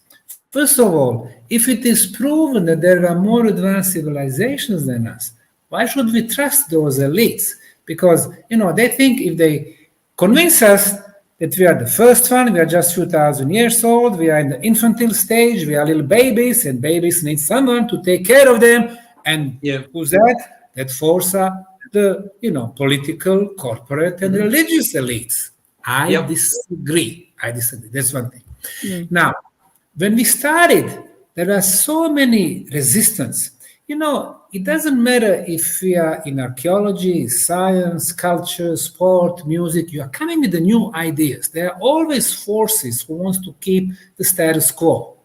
C: First of all, if it is proven that there are more advanced civilizations than us, why should we trust those elites? Because, you know, they think if they convince us that we are the first one, we are just a few thousand years old, we are in the infantile stage, we are little babies, and babies need someone to take care of them. And who's that? That force are the, you know, political, corporate, and religious elites. I disagree. That's one thing. Now, when we started, there are so many resistance. You know, it doesn't matter if we are in archaeology, science, culture, sport, music, you are coming with the new ideas. There are always forces who want to keep the status quo.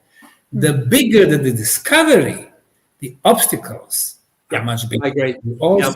C: The bigger the discovery, the obstacles are much bigger.
A: I agree.
C: Also,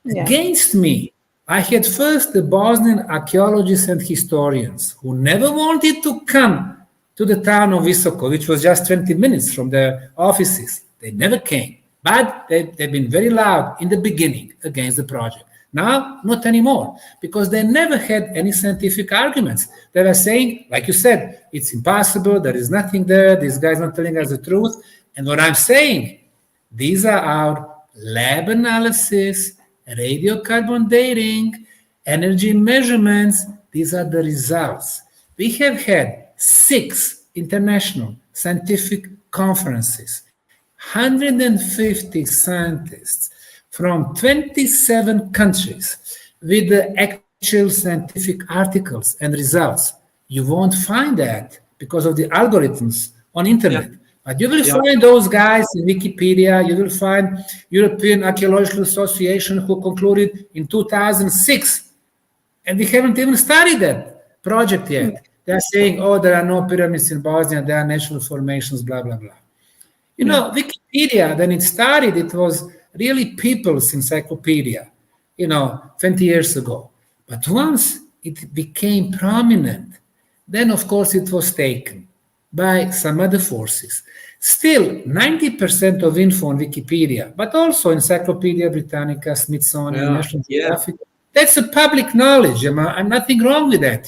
C: against me, I had first the Bosnian archaeologists and historians who never wanted to come to the town of Visoko, which was just 20 minutes from their offices. They never came, but they've been very loud in the beginning against the project. Now, not anymore, because they never had any scientific arguments. They were saying, like you said, it's impossible, there is nothing there, this guy's not telling us the truth. And what I'm saying, these are our lab analysis, radiocarbon dating, energy measurements. These are the results. We have had 6 international scientific conferences, 150 scientists from 27 countries with the actual scientific articles and results. You won't find that because of the algorithms on internet. But you will find those guys in Wikipedia. You will find European Archaeological Association who concluded in 2006. And we haven't even started that project yet. They are saying, oh, there are no pyramids in Bosnia, there are natural formations, blah, blah, blah. You know, Wikipedia, when it started, it was really people's encyclopedia, 20 years ago. But once it became prominent, then, of course, it was taken by some other forces. Still, 90% of info on Wikipedia, but also Encyclopedia Britannica, Smithsonian, National Geographic, that's a public knowledge. I'm nothing wrong with that,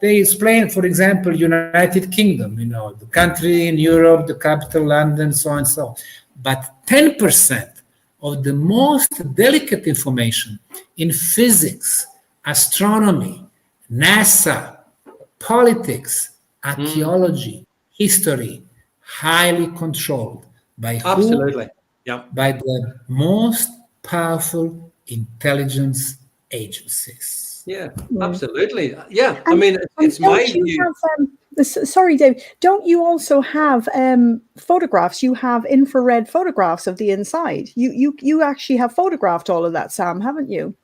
C: They explain, for example, United Kingdom, the country in Europe, the capital, London, so on and so on. But 10% of the most delicate information in physics, astronomy, NASA, politics, archaeology, history, highly controlled by who?
A: Absolutely.
C: By the most powerful intelligence agencies.
A: Yeah, absolutely. Yeah, I mean, it's my view.
B: Sorry, Dave, don't you also have photographs? You have infrared photographs of the inside. You actually have photographed all of that, Sam, haven't you?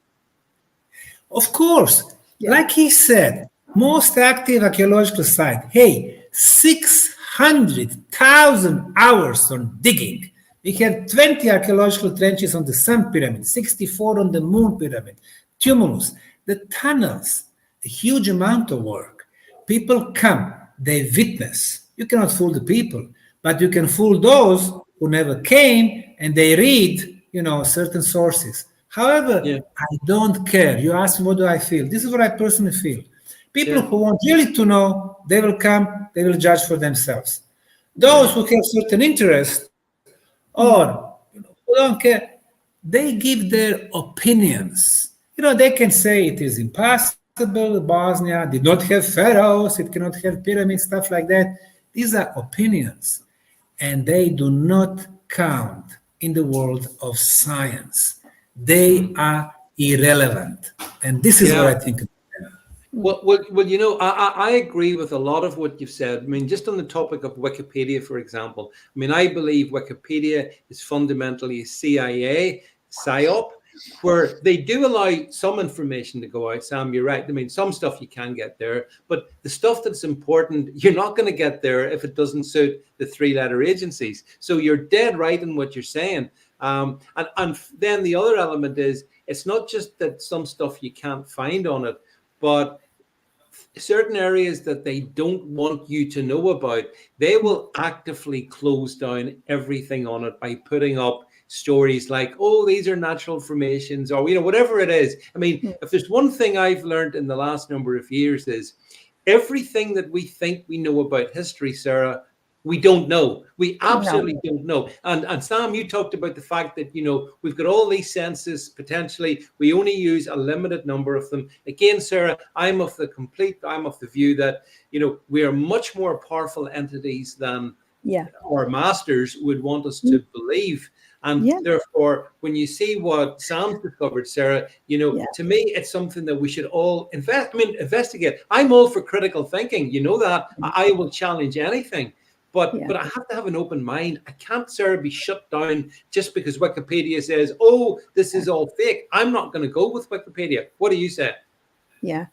C: Of course. Yeah. Like he said, most active archaeological site. Hey, 600,000 hours on digging. We have 20 archaeological trenches on the Sun Pyramid, 64 on the Moon Pyramid, tumulus, the tunnels, a huge amount of work. People come, they witness. You cannot fool the people, but you can fool those who never came and they read, certain sources. However, I don't care. You ask me, what do I feel? This is what I personally feel. People who want really to know, they will come, they will judge for themselves. Those who have certain interest or who don't care, they give their opinions. They can say it is impossible, Bosnia did not have pharaohs, it cannot have pyramids, stuff like that. These are opinions, and they do not count in the world of science. They are irrelevant. And this is what I think.
A: Well, I agree with a lot of what you've said. I mean, just on the topic of Wikipedia, for example, I believe Wikipedia is fundamentally a CIA psyop, where they do allow some information to go out. Sam, you're right. I mean, some stuff you can get there, but the stuff that's important, you're not going to get there if it doesn't suit the three-letter agencies. So you're dead right in what you're saying. And then the other element is, it's not just that some stuff you can't find on it, but certain areas that they don't want you to know about, they will actively close down everything on it by putting up stories like, oh, these are natural formations, or whatever it is. I mean, if there's one thing I've learned in the last number of years is everything that we think we know about history, Sarah, we don't know. We absolutely don't know. And Sam, you talked about the fact that, we've got all these census potentially. We only use a limited number of them. Again, Sarah, I'm of the view that, we are much more powerful entities than our masters would want us to believe. And therefore, when you see what Sam's discovered, Sarah, to me, it's something that we should all investigate. I'm all for critical thinking. You know that. I will challenge anything. But I have to have an open mind. I can't, Sarah, be shut down just because Wikipedia says, oh, this is all fake. I'm not going to go with Wikipedia. What do you say?
B: Yeah,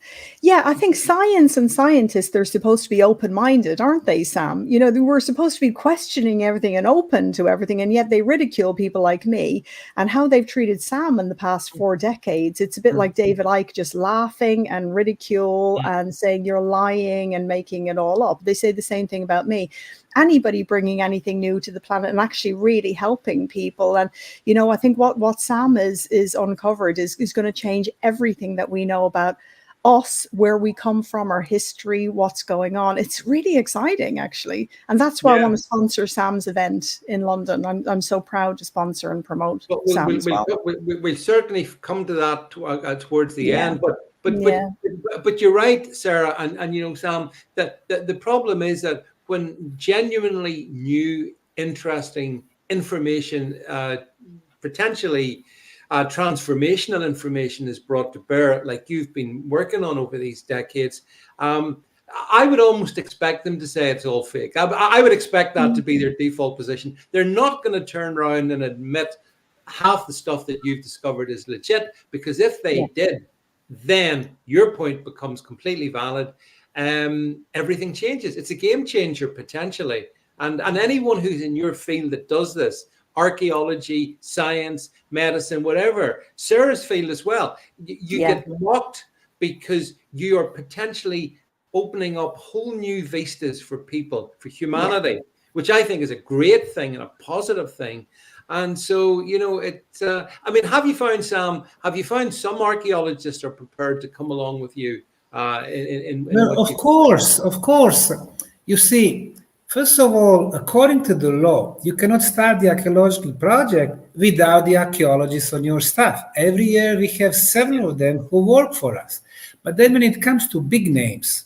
B: I think science and scientists, they're supposed to be open-minded, aren't they, Sam? We're supposed to be questioning everything and open to everything, and yet they ridicule people like me. And how they've treated Sam in the past 4 decades, it's a bit like David Icke just laughing and ridicule and saying you're lying and making it all up. They say the same thing about me. Anybody bringing anything new to the planet and actually really helping people. And, I think what Sam is uncovered is going to change everything that we know about us, where we come from, our history, what's going on. It's really exciting, actually. And that's why I want to sponsor Sam's event in London. I'm so proud to sponsor and promote Sam as well.
A: We'll certainly come to that towards the end. But you're right, Sarah, and Sam, that the problem is that when genuinely new, interesting information, potentially transformational information is brought to bear, like you've been working on over these decades, I would almost expect them to say it's all fake. I would expect that to be their default position. They're not going to turn around and admit half the stuff that you've discovered is legit, because if they did, then your point becomes completely valid. Everything changes. It's a game changer potentially. And anyone who's in your field that does this, archaeology, science, medicine, whatever, Sarah's field as well, you get mocked because you are potentially opening up whole new vistas for people, for humanity, which I think is a great thing and a positive thing. And so, have you found, Sam, some archaeologists are prepared to come along with you?
C: Of course. You see, first of all, according to the law, you cannot start the archaeological project without the archaeologists on your staff. Every year we have several of them who work for us. But then when it comes to big names,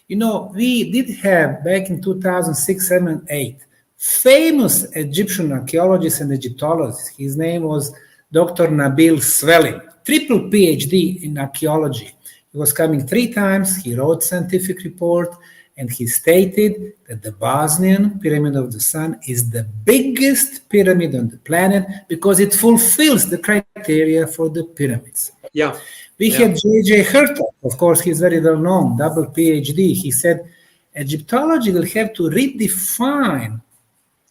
C: we did have back in 2006, 7, and 8, famous Egyptian archaeologist and Egyptologist. His name was Dr. Nabil Svelin, triple PhD in archaeology. He was coming 3 times, he wrote scientific report, and he stated that the Bosnian Pyramid of the Sun is the biggest pyramid on the planet because it fulfills the criteria for the pyramids.
A: Yeah.
C: We had J.J. Hertog, of course, he's very well known, double PhD. He said Egyptology will have to redefine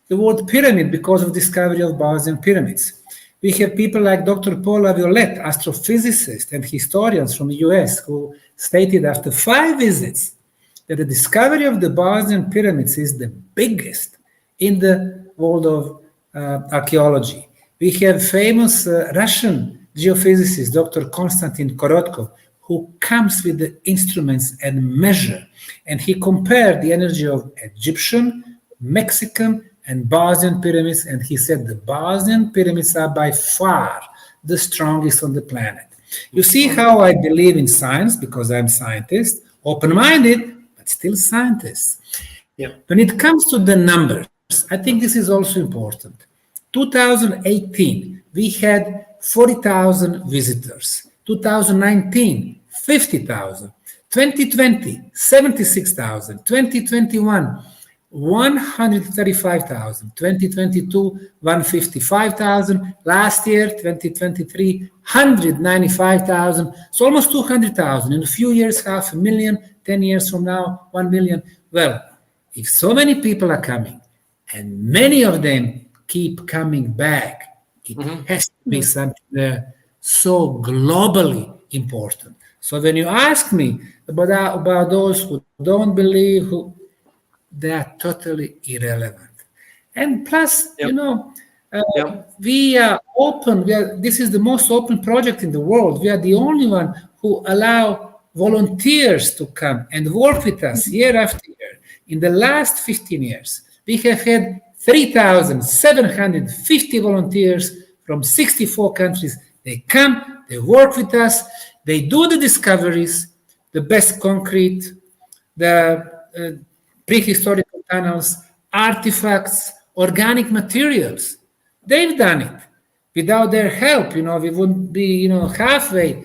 C: the word pyramid because of discovery of Bosnian pyramids. We have people like Dr. Paul Laviolette, astrophysicist and historians from the US, who stated after 5 visits that the discovery of the Bosnian pyramids is the biggest in the world of archaeology. We have famous Russian geophysicist, Dr. Konstantin Korotkov, who comes with the instruments and measure. And he compared the energy of Egyptian, Mexican, and Bosnian pyramids, and he said the Bosnian pyramids are by far the strongest on the planet. You see how I believe in science, because I'm a scientist, open-minded, but still scientist.
A: Yeah.
C: When it comes to the numbers, I think this is also important. 2018, we had 40,000 visitors. 2019, 50,000. 2020, 76,000. 2021, 135,000. 2022, 155,000. Last year, 2023, 195,000. So almost 200,000. In a few years, 500,000. 10 years from now, 1 million. Well, if so many people are coming, and many of them keep coming back, it has to be something so globally important. So when you ask me about those who don't believe, they are totally irrelevant. And plus, we are open. This is the most open project in the world. We are the only one who allow volunteers to come and work with us year after year. In the last 15 years, we have had 3,750 volunteers from 64 countries. They come, they work with us, they do the discoveries, the best concrete, the prehistoric tunnels, artifacts, organic materials. They've done it. Without their help, we wouldn't be, halfway.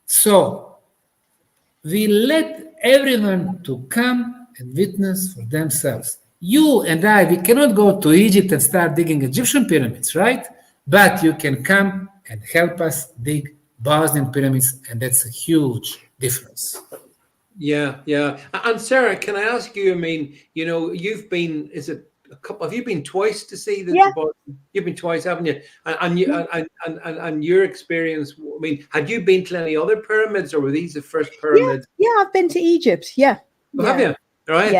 C: So we let everyone to come and witness for themselves. You and I, we cannot go to Egypt and start digging Egyptian pyramids, right? But you can come and help us dig Bosnian pyramids, and that's a huge difference.
A: Yeah. And Sarah, can I ask you, I mean, you've been, have you been twice to see the Bosnian? You've been twice, haven't you? And your experience, I mean, had you been to any other pyramids, or were these the first pyramids?
B: Yeah, I've been to Egypt, yeah.
A: Oh, have you? Right.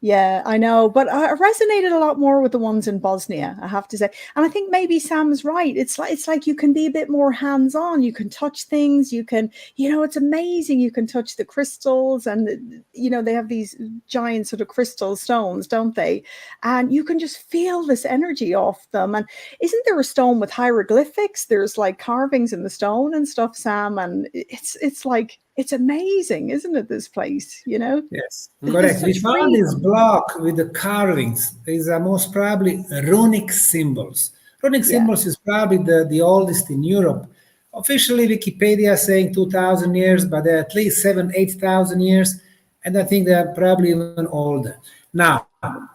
B: Yeah, I know. But I resonated a lot more with the ones in Bosnia, I have to say. And I think maybe Sam's right. It's like you can be a bit more hands-on. You can touch things. You can, it's amazing. You can touch the crystals, and, they have these giant sort of crystal stones, don't they? And you can just feel this energy off them. And isn't there a stone with hieroglyphics? There's like carvings in the stone and stuff, Sam. And it's like, it's amazing, isn't it, this place,
C: Yes, correct. We found this block with the carvings. These are most probably runic symbols. Runic symbols is probably the oldest in Europe. Officially, Wikipedia is saying 2,000 years, but they're at least 7,000, 8,000 years. And I think they're probably even older. Now,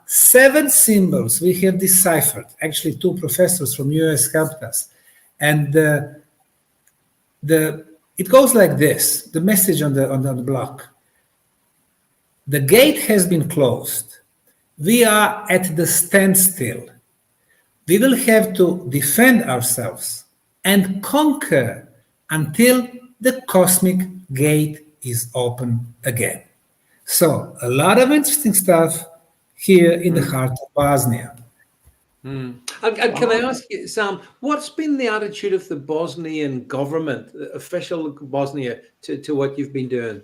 C: 7 symbols we have deciphered. Actually, 2 professors from US helped us. And it goes like this, the message on the block. The gate has been closed. We are at the standstill. We will have to defend ourselves and conquer until the cosmic gate is open again. So, a lot of interesting stuff here in the heart of Bosnia.
A: And can I ask you, Sam, what's been the attitude of the Bosnian government, the official Bosnia, to what you've been doing?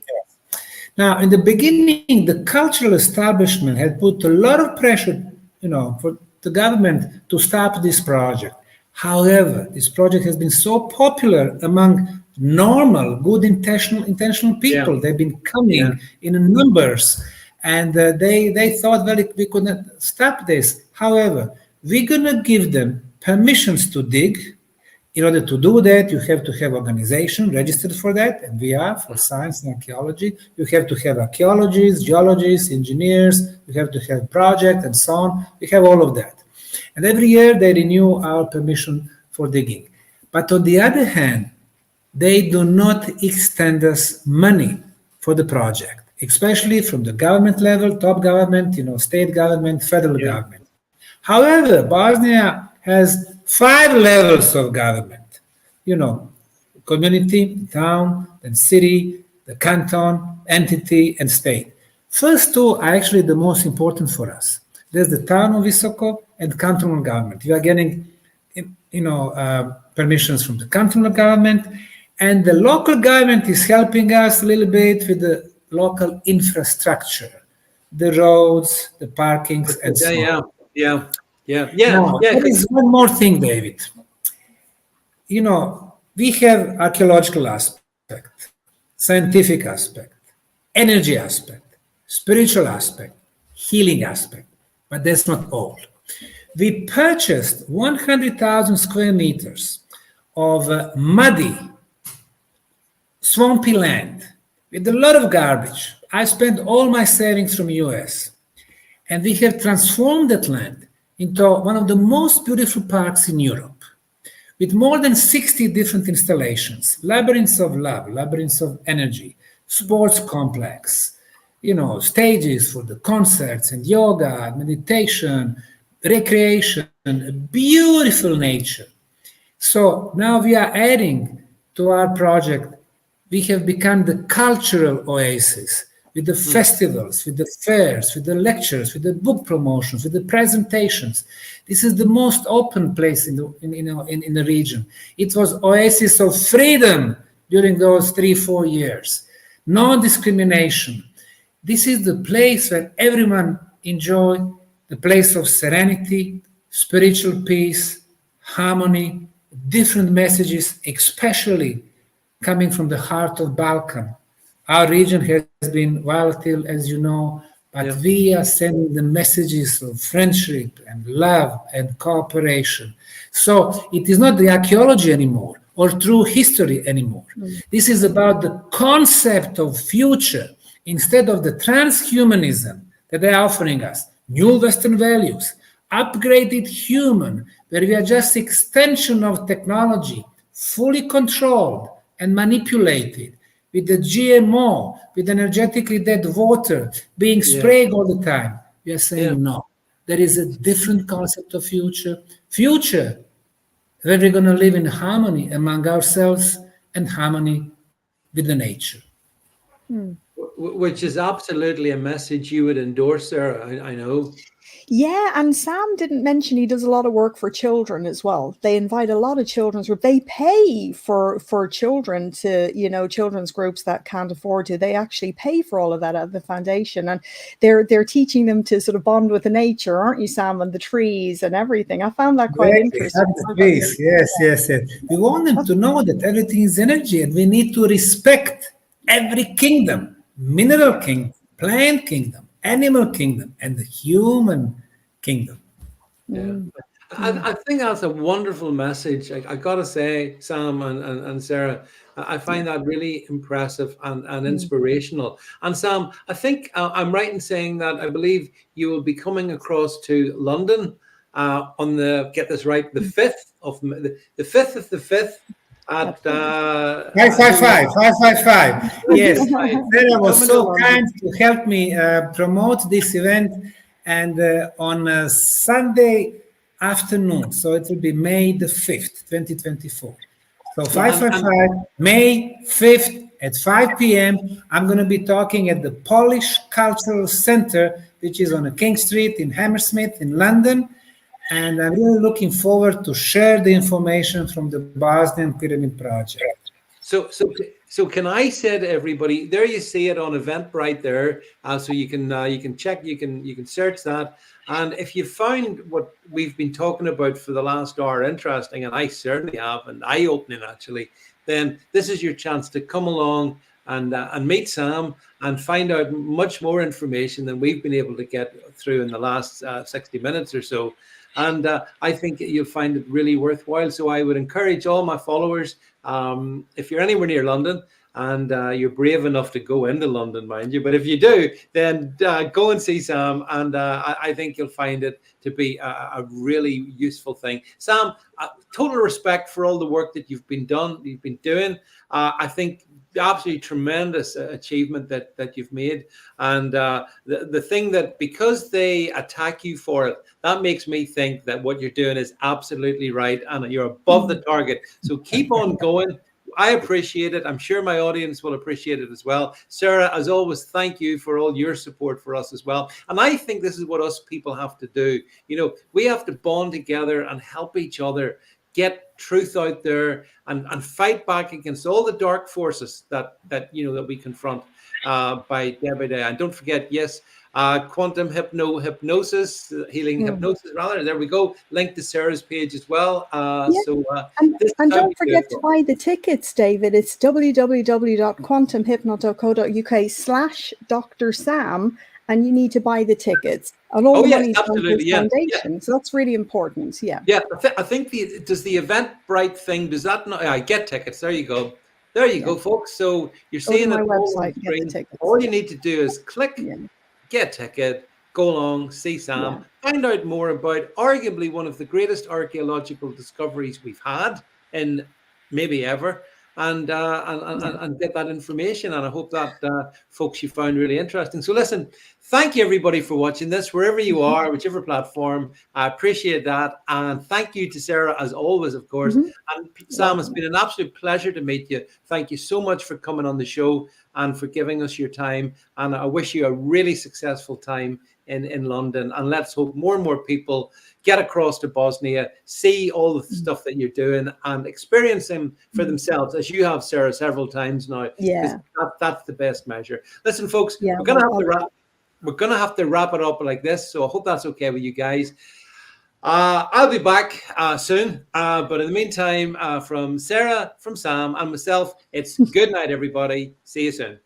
C: Now, in the beginning, the cultural establishment had put a lot of pressure, for the government to stop this project. However, this project has been so popular among normal, good intentional people. They've been coming in numbers, and they thought, well, we couldn't stop this. However, we're going to give them permissions to dig. In order to do that, you have to have organization registered for that, and we are for science and archaeology. You have to have archaeologists, geologists, engineers. You have to have project and so on. We have all of that. And every year they renew our permission for digging. But on the other hand, they do not extend us money for the project, especially from the government level, top government, state government, federal government. However, Bosnia has 5 levels of government, community, town, then city, the canton, entity, and state. First 2 are actually the most important for us. There's the town of Visoko and cantonal government. We are getting, permissions from the cantonal government, and the local government is helping us a little bit with the local infrastructure, the roads, the parkings, and so on.
A: Yeah.
C: Now, there is one more thing, David. We have archaeological aspect, scientific aspect, energy aspect, spiritual aspect, healing aspect, but that's not all. We purchased 100,000 square meters of muddy, swampy land with a lot of garbage. I spent all my savings from US, and we have transformed that land into one of the most beautiful parks in Europe, with more than 60 different installations, labyrinths of love, labyrinths of energy, sports complex, stages for the concerts and yoga, meditation, recreation, beautiful nature. So now we are adding to our project. We have become the cultural oasis with the festivals, with the fairs, with the lectures, with the book promotions, with the presentations. This is the most open place in the region. It was oasis of freedom during those 3-4 years. No discrimination. This is the place where everyone enjoy the place of serenity, spiritual peace, harmony, different messages, especially coming from the heart of Balkan. Our region has been volatile, as you know, but we are sending the messages of friendship and love and cooperation. So it is not the archaeology anymore or true history anymore. This is about the concept of future instead of the transhumanism that they are offering us. New Western values, upgraded human, where we are just extension of technology, fully controlled and manipulated, with the GMO, with energetically dead water being sprayed all the time. We are saying no. There is a different concept of future. Future, where we're going to live in harmony among ourselves and harmony with the nature.
A: Which is absolutely a message you would endorse, Sarah, I know.
B: Yeah, and Sam didn't mention he does a lot of work for children as well. They invite a lot of children's groups. They pay for children to, children's groups that can't afford to. They actually pay for all of that at the foundation. And they're teaching them to sort of bond with the nature, aren't you, Sam, and the trees and everything. I found that quite interesting.
C: Yes. We want them to know that everything is energy and we need to respect every kingdom, mineral kingdom, plant kingdom, animal kingdom, and the human kingdom.
A: I think that's a wonderful message. I got to say, Sam and Sarah, I find that really impressive and inspirational. And Sam, I think I'm right in saying that I believe you will be coming across to London on get this right, the 5th of the 5th of the 5th. At
C: 555. Yes, Sarah was so kind to help me promote this event, and on Sunday afternoon, so it will be May the 5th, 2024. So 555, May 5th at 5 p.m. I'm going to be talking at the Polish Cultural Center, which is on King Street in Hammersmith in London. And I'm really looking forward to share the information from the Bosnian Pyramid Project.
A: So can I say to everybody, there you see it on Eventbrite there. So you can check, you can search that. And if you found what we've been talking about for the last hour interesting, and I certainly have, and eye-opening actually, then this is your chance to come along and meet Sam and find out much more information than we've been able to get through in the last 60 minutes or so. And I think you'll find it really worthwhile. So I would encourage all my followers, if you're anywhere near London, and you're brave enough to go into London, mind you. But if you do, then go and see Sam, and I think you'll find it to be a really useful thing. Sam, total respect for all the work that you've been doing. I think absolutely tremendous achievement that you've made, and the thing that, because they attack you for it, that makes me think that what you're doing is absolutely right, and you're above the target. So keep on going. I appreciate it. I'm sure my audience will appreciate it as well. Sarah, as always, thank you for all your support for us as well. And I think this is what us people have to do. You know, we have to bond together and help each other get truth out there, and fight back against all the dark forces that we confront by day. And don't forget, yes, quantum hypnosis, healing hypnosis, rather. There we go. Link to Sarah's page as well.
B: And don't forget to buy the tickets, David. It's www.quantumhypno.co.uk/Dr. Sam, and you need to buy the tickets. And all the money's going to his foundation. So that's really important. Yeah.
A: Yeah. I think does the Eventbrite thing, does that not? I get tickets. There you go. There you go, folks. So you're seeing
B: my
A: it
B: website. Get the tickets.
A: All you need to do is click, get a ticket, go along, see Sam, find out more about arguably one of the greatest archaeological discoveries we've had in maybe ever, and get that information. And I hope that folks you found really interesting. So listen, thank you everybody for watching this, wherever you are, whichever platform. I appreciate that. And thank you to Sarah, as always, of course. And Sam, it's been an absolute pleasure to meet you. Thank you so much for coming on the show and for giving us your time. And I wish you a really successful time in London. And let's hope more and more people get across to Bosnia, see all the stuff that you're doing, and experience them for themselves, as you have, Sarah, several times now.
B: Yeah.
A: That's the best measure. Listen, folks, we're going to have to wrap it up like this. So I hope that's okay with you guys. I'll be back soon. But in the meantime, from Sarah, from Sam, and myself, it's good night, everybody. See you soon.